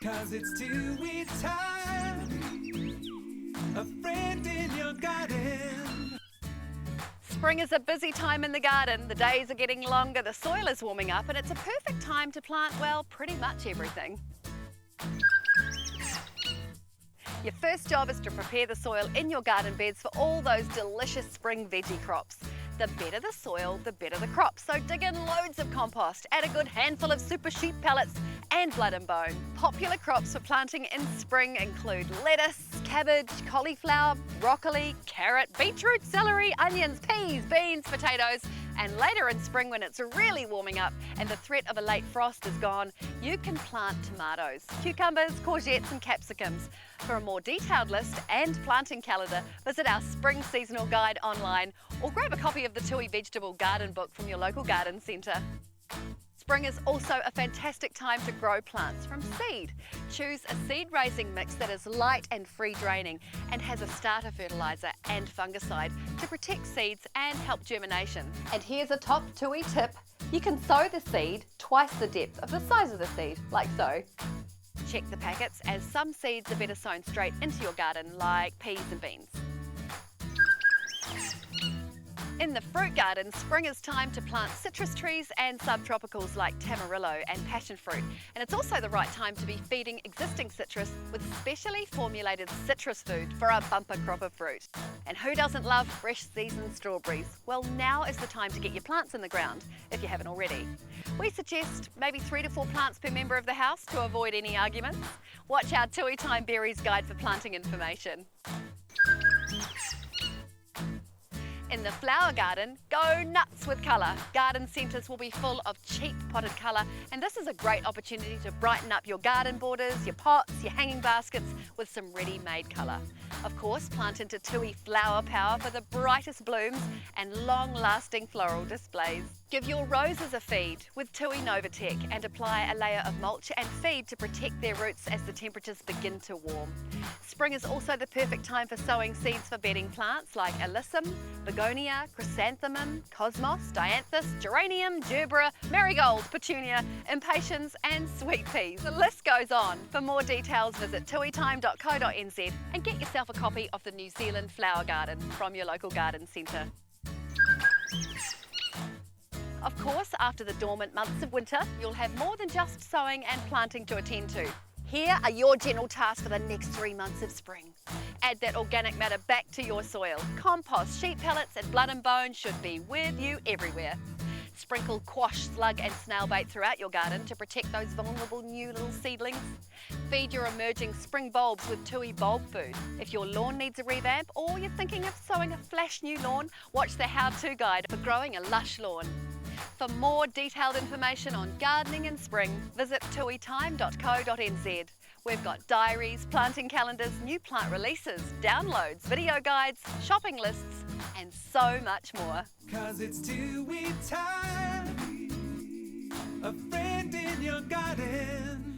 'Cause it's TUI time, a friend in your garden. Spring is a busy time in the garden. The days are getting longer, the soil is warming up, and it's a perfect time to plant, well, pretty much everything. Your first job is to prepare the soil in your garden beds for all those delicious spring veggie crops. The better the soil, the better the crops. So dig in loads of compost, add a good handful of super sheep pellets and blood and bone. Popular crops for planting in spring include lettuce, cabbage, cauliflower, broccoli, carrot, beetroot, celery, onions, peas, beans, potatoes, and later in spring when it's really warming up and the threat of a late frost is gone, you can plant tomatoes, cucumbers, courgettes and capsicums. For a more detailed list and planting calendar, visit our spring seasonal guide online or grab a copy of the TUI vegetable garden book from your local garden centre. Spring is also a fantastic time to grow plants from seed. Choose a seed raising mix that is light and free draining and has a starter fertiliser and fungicide to protect seeds and help germination. And here's a top TUI tip. You can sow the seed twice the depth of the size of the seed, like so. Check the packets as some seeds are better sown straight into your garden, like peas and beans. In the fruit garden, spring is time to plant citrus trees and subtropicals like tamarillo and passion fruit. And it's also the right time to be feeding existing citrus with specially formulated citrus food for a bumper crop of fruit. And who doesn't love fresh seasoned strawberries? Well, now is the time to get your plants in the ground, if you haven't already. We suggest maybe 3 to 4 plants per member of the house to avoid any arguments. Watch our TUI Time Berries guide for planting information. In the flower garden, go nuts with colour. Garden centres will be full of cheap potted colour, and this is a great opportunity to brighten up your garden borders, your pots, your hanging baskets with some ready-made colour. Of course, plant into TUI Flower Power for the brightest blooms and long-lasting floral displays. Give your roses a feed with TUI Novatech and apply a layer of mulch and feed to protect their roots as the temperatures begin to warm. Spring is also the perfect time for sowing seeds for bedding plants like alyssum, begonia, chrysanthemum, cosmos, dianthus, geranium, gerbera, marigold, petunia, impatiens and sweet peas. The list goes on. For more details, visit tuitime.co.nz and get yourself a copy of the New Zealand Flower Garden from your local garden centre. Of course, after the dormant months of winter, you'll have more than just sowing and planting to attend to. Here are your general tasks for the next 3 months of spring. Add that organic matter back to your soil. Compost, sheep pellets and blood and bone should be with you everywhere. Sprinkle quash, slug and snail bait throughout your garden to protect those vulnerable new little seedlings. Feed your emerging spring bulbs with TUI bulb food. If your lawn needs a revamp or you're thinking of sowing a flash new lawn, watch the how-to guide for growing a lush lawn. For more detailed information on gardening in spring, visit tuitime.co.nz. We've got diaries, planting calendars, new plant releases, downloads, video guides, shopping lists, and so much more. 'Cause it's TUI time, a friend in your garden.